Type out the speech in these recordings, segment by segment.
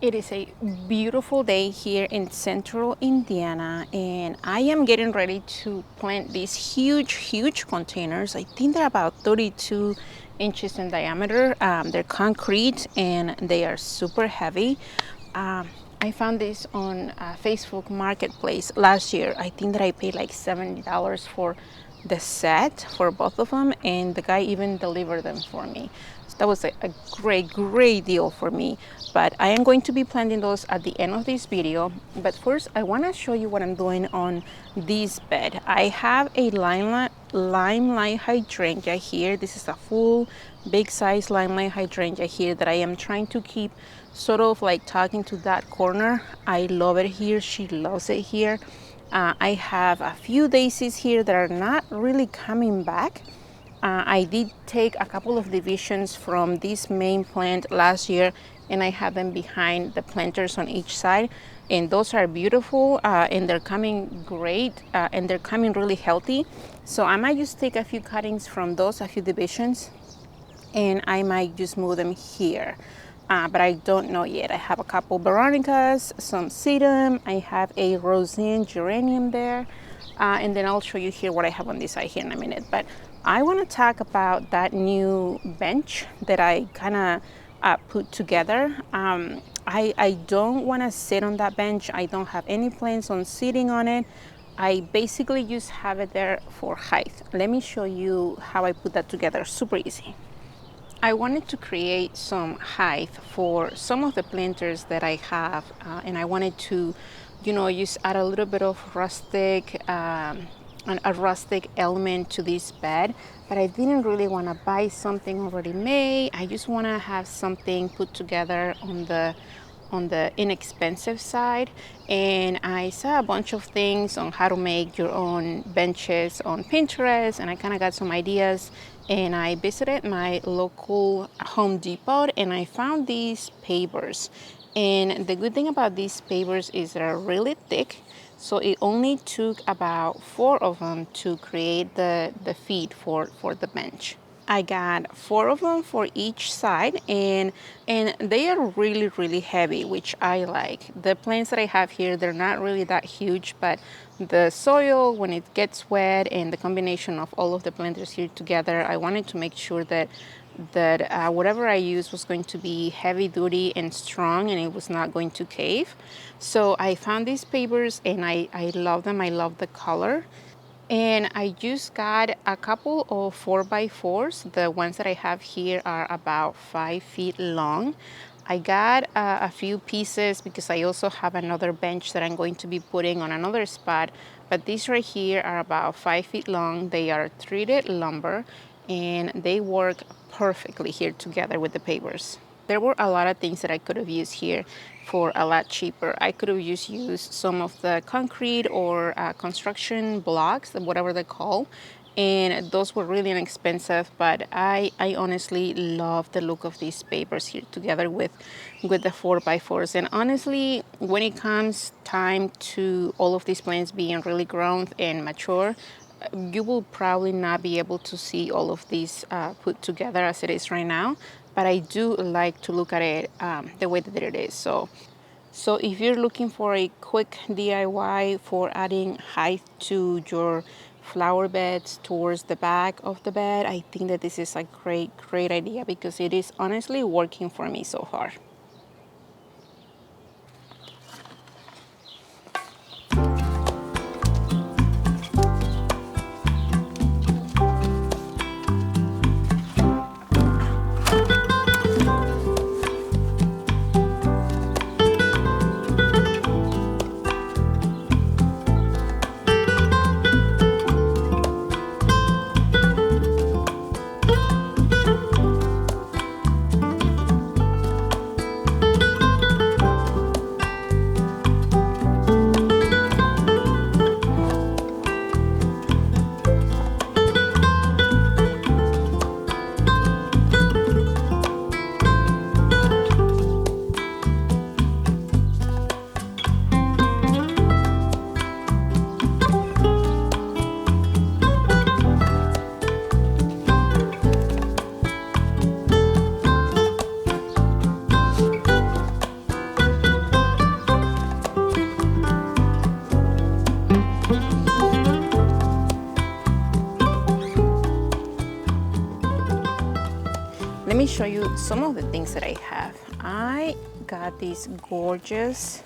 It is a beautiful day here in central Indiana, and I am getting ready to plant these huge containers. I think they're about 32 inches in diameter. They're concrete and they are super heavy. I found this on Facebook Marketplace last year. I think that I paid like $70 for the set for both of them, and the guy even delivered them for me. So that was a great deal for me. But I am going to be planting those at the end of this video. But first, I want to show you what I'm doing on this bed. I have a limelight hydrangea here. This is a full big size limelight hydrangea here that I am trying to keep sort of like talking to that corner. I love it here. She loves it here. I have a few daisies here that are not really coming back. I did take a couple of divisions from this main plant last year, and I have them behind the planters on each side, and those are beautiful, and they're coming great, and they're coming really healthy. So I might just take a few cuttings from those, a few divisions, and I might just move them here. But I don't know yet. I have a couple Veronicas, some sedum, I have a roseate geranium there, and then I'll show you here what I have on this side here in a minute. But I want to talk about that new bench that I kind of put together. I don't want to sit on that bench. I don't have any plans on sitting on it. I basically just have it there for height. Let me show you how I put that together. Super easy. I wanted to create some height for some of the planters that I have, and I wanted to, just add a little bit of rustic, a rustic element to this bed. But I didn't really want to buy something already made. I just want to have something put together on the inexpensive side, and I saw a bunch of things on how to make your own benches on Pinterest, and I kind of got some ideas, and I visited my local Home Depot and I found these pavers. And the good thing about these pavers is they're really thick, so it only took about 4 of them to create the feet for the bench. I got 4 of them for each side, and they are really heavy, which I like. The plants that I have here, they're not really that huge, but the soil, when it gets wet, and the combination of all of the planters here together, I wanted to make sure that whatever I used was going to be heavy duty and strong, and it was not going to cave. So I found these papers, and I love them. I love the color. And I just got a couple of 4x4s. The ones that I have here are about 5 feet long. I got a few pieces because I also have another bench that I'm going to be putting on another spot. But these right here are about 5 feet long. They are treated lumber, and they work perfectly here together with the pavers. There were a lot of things that I could have used here for a lot cheaper. I could have just used some of the concrete or construction blocks, whatever they're called, and those were really inexpensive. But I honestly love the look of these papers here together with the 4x4s. And honestly, when it comes time to all of these plants being really grown and mature, you will probably not be able to see all of these put together as it is right now, but I do like to look at it the way that it is. So if you're looking for a quick DIY for adding height to your flower beds towards the back of the bed, I think that this is a great idea, because it is honestly working for me so far. let me show you some of the things that I have. I got this gorgeous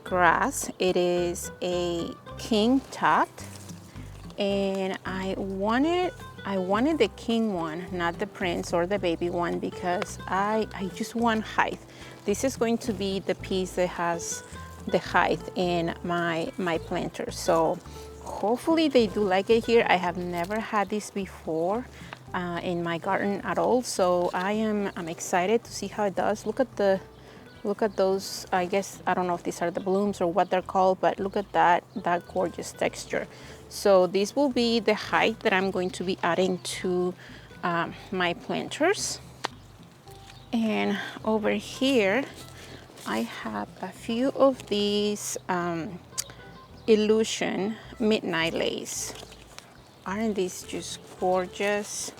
grass. It is a king tut, and I wanted the king one, not the prince or the baby one, because I just want height. This is going to be the piece that has the height in my planter. So hopefully they do like it here. I have never had this before in my garden at all, so I'm excited to see how it does. Look at those, I guess, I don't know if these are the blooms or what they're called, but look at that gorgeous texture. So this will be the height that I'm going to be adding to my planters. And over here I have a few of these Illusion Midnight Lace. Aren't these just gorgeous?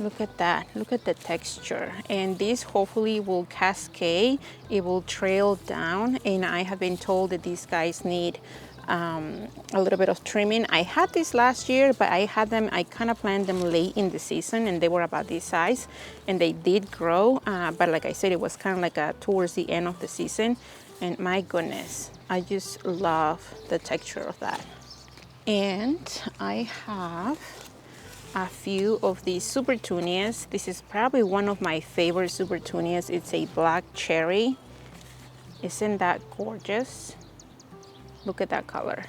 Look at that, look at the texture. And this hopefully will cascade, it will trail down, and I have been told that these guys need a little bit of trimming. I had this last year, but I kind of planted them late in the season, and they were about this size, and they did grow, but like I said, it was kind of like towards the end of the season, and my goodness, I just love the texture of that. And I have a few of these SUPERTUNIAs. This is probably one of my favorite SUPERTUNIAs. It's a black cherry. Isn't that gorgeous? Look at that color.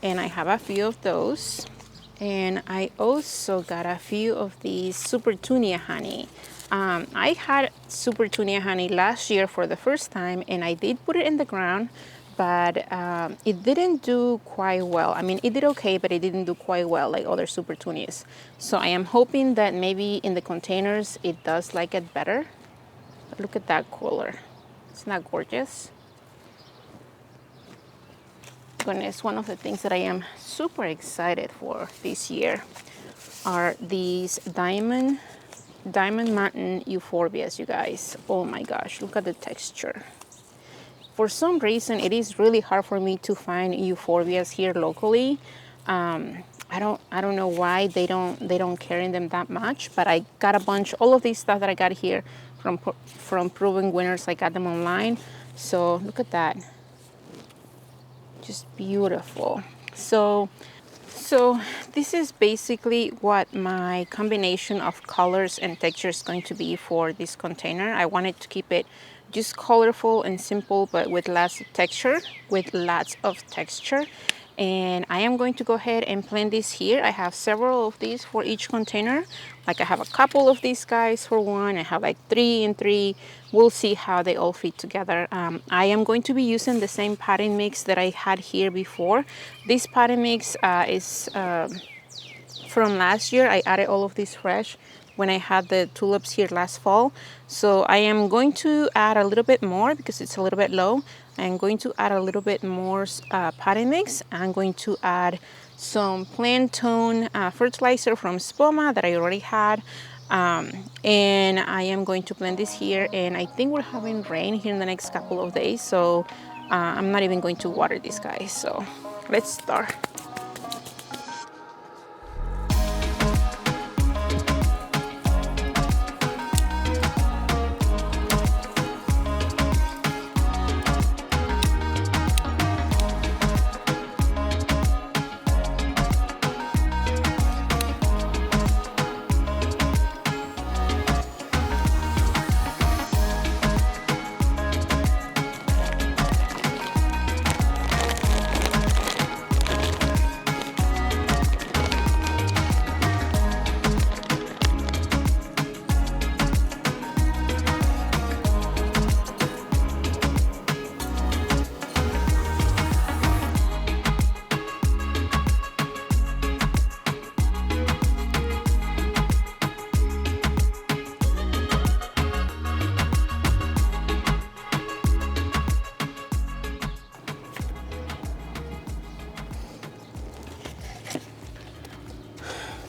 And I have a few of those. And I also got a few of these SUPERTUNIA honey. I had SUPERTUNIA honey last year for the first time, and I did put it in the ground, but it didn't do quite well. I mean, it did okay, but it didn't do quite well like other SUPERTUNIAs. So I am hoping that maybe in the containers it does like it better. But look at that color. Isn't that gorgeous? Goodness, one of the things that I am super excited for this year are these Diamond Mountain Euphorbias, you guys. Oh my gosh, look at the texture. For some reason, it is really hard for me to find euphorbias here locally. I don't know why they don't carry them that much, but I got a bunch. All of these stuff that I got here from proven winners, I got them online. So look at that, just beautiful. So this is basically what my combination of colors and textures is going to be for this container. I wanted to keep it just colorful and simple, but with lots of texture. And I am going to go ahead and plant this here. I have several of these for each container. Like I have a couple of these guys for one. I have like 3 and 3. We'll see how they all fit together. I am going to be using the same potting mix that I had here before. This potting mix is from last year. I added all of these fresh when I had the tulips here last fall. So I am going to add a little bit more because it's a little bit low. I'm going to add a little bit more potting mix. I'm going to add some plant tone fertilizer from Spoma that I already had. And I am going to blend this here, and I think we're having rain here in the next couple of days, so I'm not even going to water these guys. So let's start.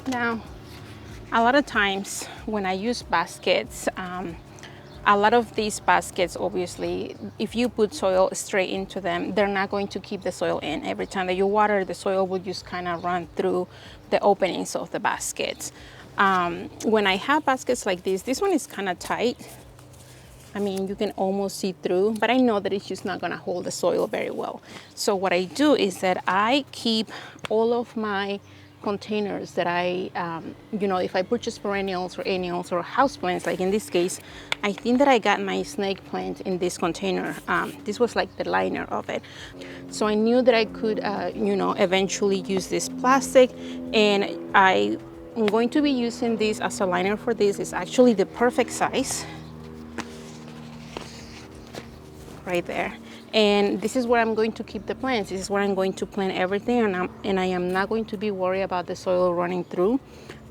Now, a lot of times when I use baskets, a lot of these baskets, obviously, if you put soil straight into them, they're not going to keep the soil in. Every time that you water, the soil will just kind of run through the openings of the baskets. When I have baskets like this one is kind of tight. I mean, you can almost see through, but I know that it's just not gonna hold the soil very well. So what I do is that I keep all of my containers that I, if I purchase perennials or annuals or houseplants, like in this case, I think that I got my snake plant in this container. This was like the liner of it. So I knew that I could, eventually use this plastic, and I'm going to be using this as a liner for this. It's actually the perfect size. Right there. And this is where I'm going to keep the plants. This is where I'm going to plant everything, and I am not going to be worried about the soil running through.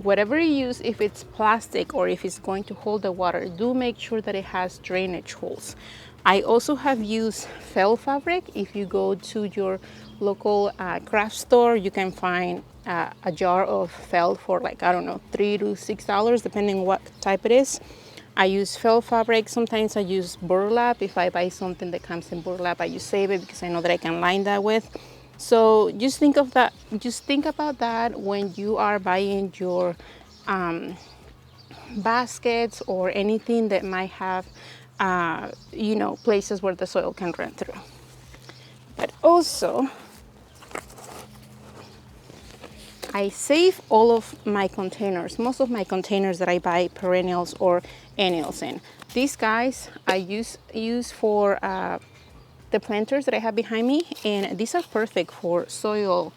Whatever you use, if it's plastic or if it's going to hold the water, do make sure that it has drainage holes. I also have used felt fabric. If you go to your local craft store, you can find a jar of felt for like, I don't know, $3 to $6, depending what type it is. I use felt fabric. Sometimes I use burlap. If I buy something that comes in burlap, I use save it because I know that I can line that with. So just think of that. Just think about that when you are buying your baskets or anything that might have, places where the soil can run through. But also, I save all of my containers, most of my containers that I buy perennials or annuals in. These guys I use for the planters that I have behind me, and these are perfect for soil,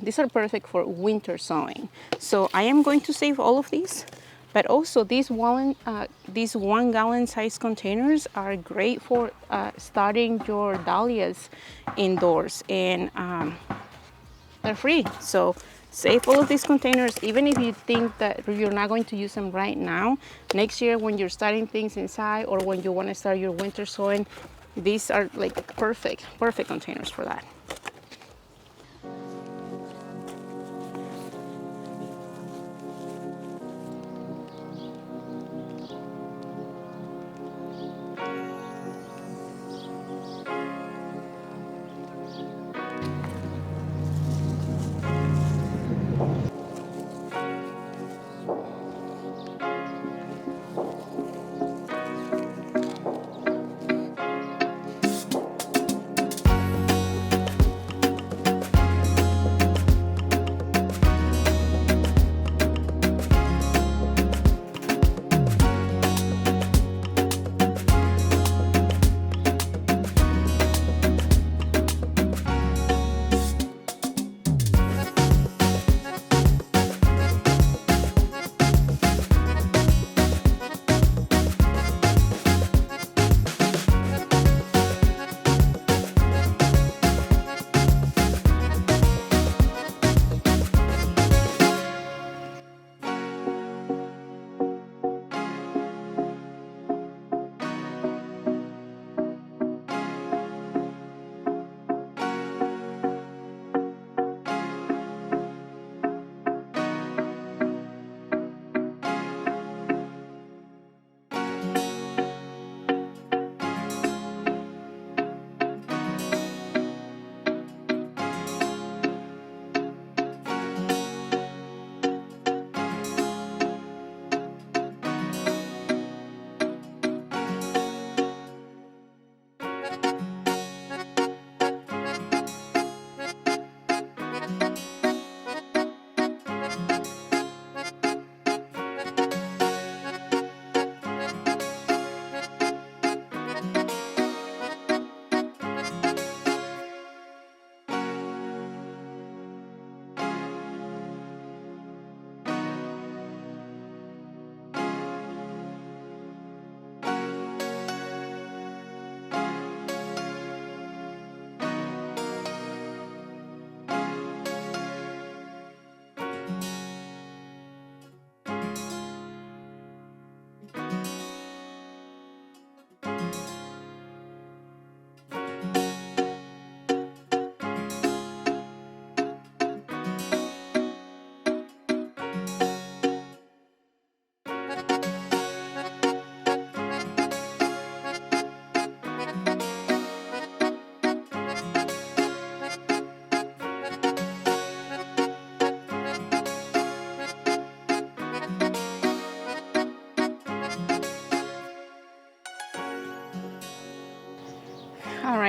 these are perfect for winter sowing. So I am going to save all of these, but also these 1 gallon size containers are great for starting your dahlias indoors, and they're free. So save all of these containers, even if you think that you're not going to use them right now. Next year when you're starting things inside, or when you want to start your winter sowing, these are like perfect containers for that.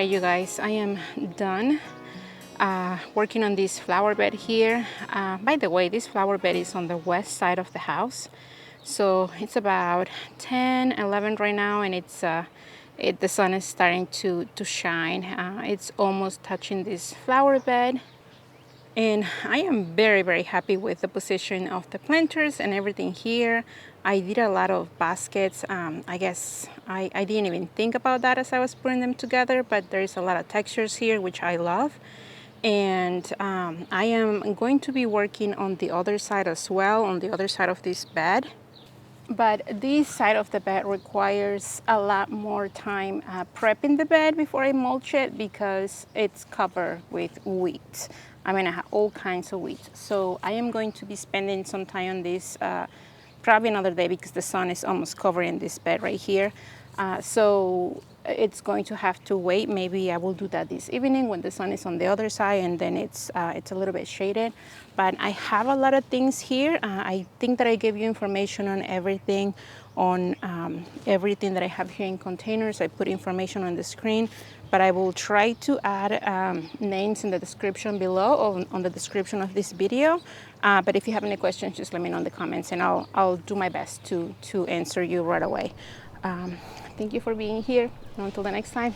right, you guys, I am done working on this flower bed here. By the way, this flower bed is on the west side of the house. So it's about 10, 11 right now, and the sun is starting to shine. It's almost touching this flower bed. And I am very, very happy with the position of the planters and everything here. I did a lot of baskets. I guess I didn't even think about that as I was putting them together, but there's a lot of textures here, which I love. And I am going to be working on the other side as well, on the other side of this bed. But this side of the bed requires a lot more time prepping the bed before I mulch it, because it's covered with weeds. I mean, I have all kinds of weeds. So I am going to be spending some time on this, probably another day, because the sun is almost covering this bed right here. So it's going to have to wait. Maybe I will do that this evening when the sun is on the other side, and then it's a little bit shaded. But I have a lot of things here. I think that I gave you information on everything, everything that I have here in containers. I put information on the screen, but I will try to add names in the description below, or on the description of this video. But if you have any questions, just let me know in the comments, and I'll do my best to answer you right away. Thank you for being here. Until the next time.